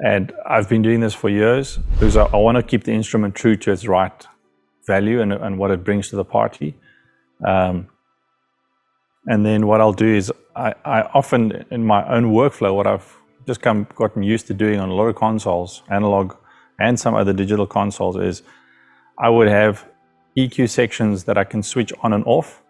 And I've been doing this for years because I want to keep the instrument true to its right value and what it brings to the party. And then what I'll do is I often, in my own workflow, what I've just gotten used to doing on a lot of consoles, analog and some other digital consoles, is I would have EQ sections that I can switch on and off.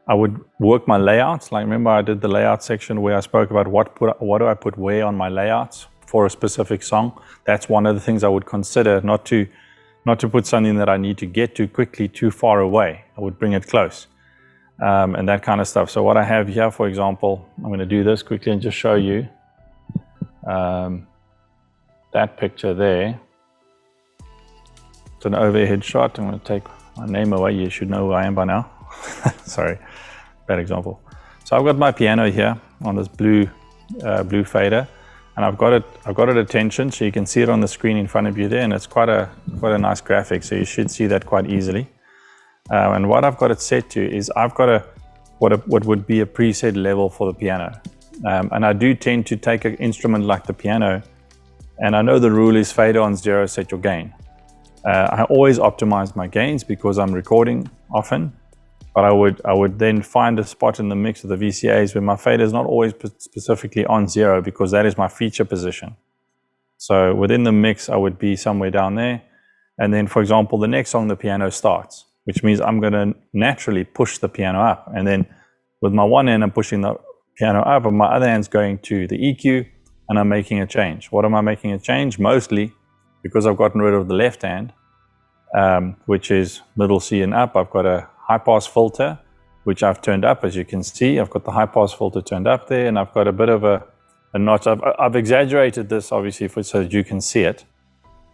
I would work my layouts. Like, remember I did the layout section where I spoke about what do I put where on my layouts for a specific song. That's one of the things I would consider, not to put something that I need to get to quickly too far away. I would bring it close, and that kind of stuff. So what I have here, for example, I'm going to do this quickly and just show you that picture there. It's an overhead shot. I'm going to take my name away. You should know who I am by now. Sorry, bad example. So I've got my piano here on this blue fader, and I've got it at tension, so you can see it on the screen in front of you there, and it's quite a nice graphic, so you should see that quite easily. And what I've got it set to is I've got what would be a preset level for the piano, and I do tend to take an instrument like the piano, and I know the rule is fader on 0, set your gain. I always optimize my gains because I'm recording often. But I would then find a spot in the mix of the VCAs where my fader is not always specifically on 0, because that is my feature position. So within the mix, I would be somewhere down there. And then, for example, the next song, the piano starts, which means I'm going to naturally push the piano up. And then with my one hand, I'm pushing the piano up, and my other hand's going to the EQ, and I'm making a change. What am I making a change? Mostly because I've gotten rid of the left hand, which is middle C and up. I've got a high pass filter, which I've turned up, as you can see. I've got the high pass filter turned up there, and I've got a bit of a notch. I've exaggerated this obviously so that you can see it.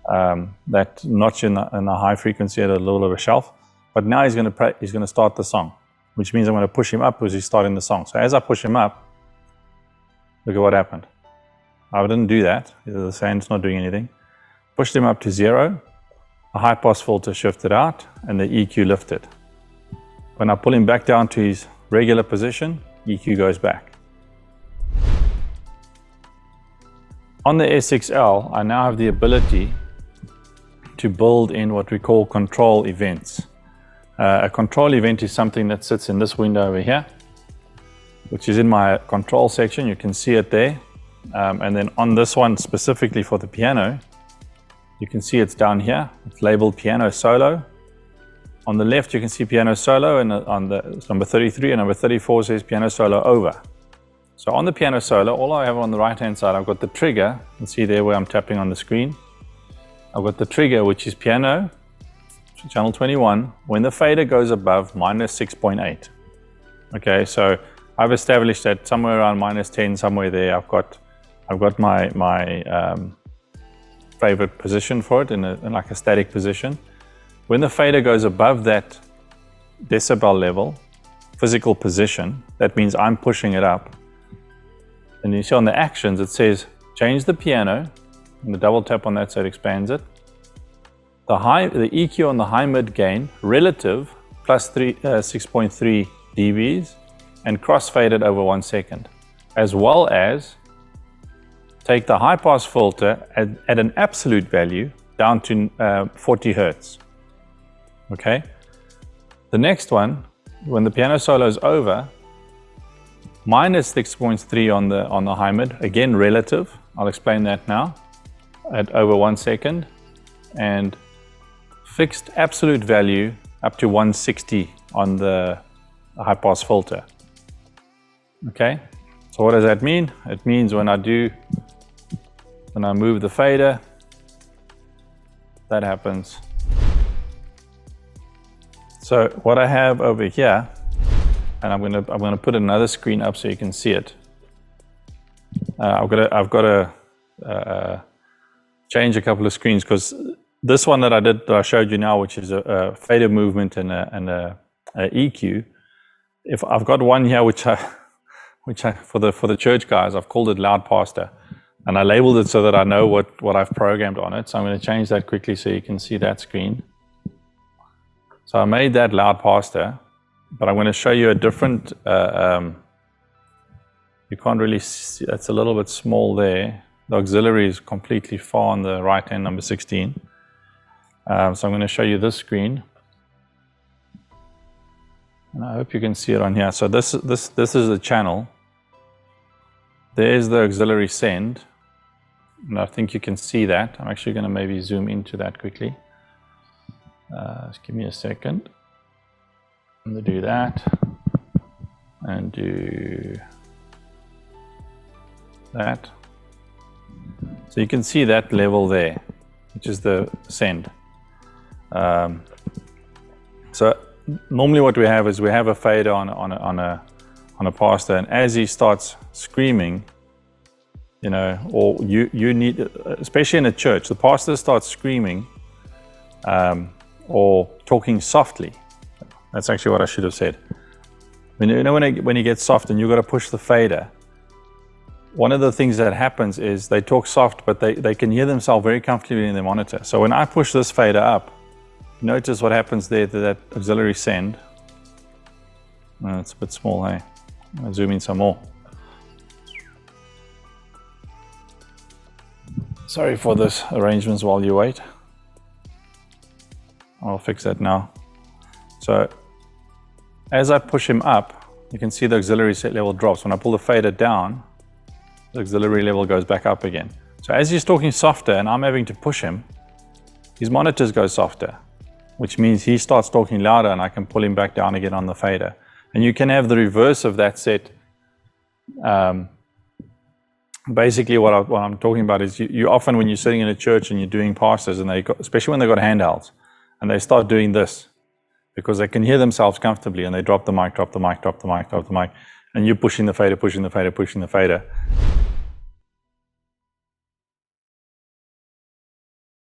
That notch in the high frequency at a little of a shelf. But now he's going to start the song, which means I'm going to push him up because he's starting the song. So as I push him up, look at what happened. I didn't do that. The sound's not doing anything. Pushed him up to 0. The high pass filter shifted out, and the EQ lifted. When I pull him back down to his regular position, EQ goes back. On the SXL, I now have the ability to build in what we call control events. A control event is something that sits in this window over here, which is in my control section. You can see it there. And then on this one, specifically for the piano, you can see it's down here. It's labeled piano solo. On the left, you can see piano solo, and on the number 33 and number 34 says piano solo over. So on the piano solo, all I have on the right-hand side, I've got the trigger. You can see there where I'm tapping on the screen. I've got the trigger, which is piano, channel 21, when the fader goes above -6.8. Okay, so I've established that somewhere around -10, somewhere there, I've got my favorite position for it in like a static position. When the fader goes above that decibel level, physical position, that means I'm pushing it up. And you see on the actions, it says change the piano, and the double tap on that so it expands it. The EQ on the high mid gain relative plus 6.3 dBs and crossfaded over 1 second, as well as take the high pass filter at an absolute value down to 40 Hertz. Okay. The next one, when the piano solo is over, -6.3 on the high mid, again relative. I'll explain that now. At over 1 second, and fixed absolute value up to 160 on the high pass filter. Okay. So what does that mean? It means when I move the fader, that happens. So what I have over here, and I'm gonna put another screen up so you can see it. I've got to change a couple of screens, because this one that I showed you now, which is a fader movement and a EQ. If I've got one here, which I for the church guys, I've called it loud pastor, and I labeled it so that I know what I've programmed on it. So I'm going to change that quickly so you can see that screen. So I made that loud pastor, but I'm going to show you a different. You can't really see, it's a little bit small there. The auxiliary is completely far on the right hand, number 16. So I'm going to show you this screen. And I hope you can see it on here. So this is the channel. There's the auxiliary send. And I think you can see that. I'm actually going to maybe zoom into that quickly. Just give me a second. I'm going to do that. And do that. So you can see that level there, which is the send. So normally what we have is we have a fader on a pastor, and as he starts screaming, you know, or you need, especially in a church, the pastor starts screaming or talking softly. That's actually what I should have said. You know, when he gets soft and you've got to push the fader, one of the things that happens is they talk soft, but they can hear themselves very comfortably in the monitor. So when I push this fader up, notice what happens there to that auxiliary send. It's a bit small, hey? I'll zoom in some more. Sorry for this arrangements while you wait. I'll fix that now. So as I push him up, you can see the auxiliary set level drops. When I pull the fader down, the auxiliary level goes back up again. So as he's talking softer and I'm having to push him, his monitors go softer, which means he starts talking louder and I can pull him back down again on the fader. And you can have the reverse of that set. Basically what I'm talking about is you often, when you're sitting in a church and you're doing pastors, and especially when they've got handhelds, and they start doing this, because they can hear themselves comfortably, and they drop the mic, drop the mic, drop the mic, drop the mic, and you're pushing the fader, pushing the fader, pushing the fader.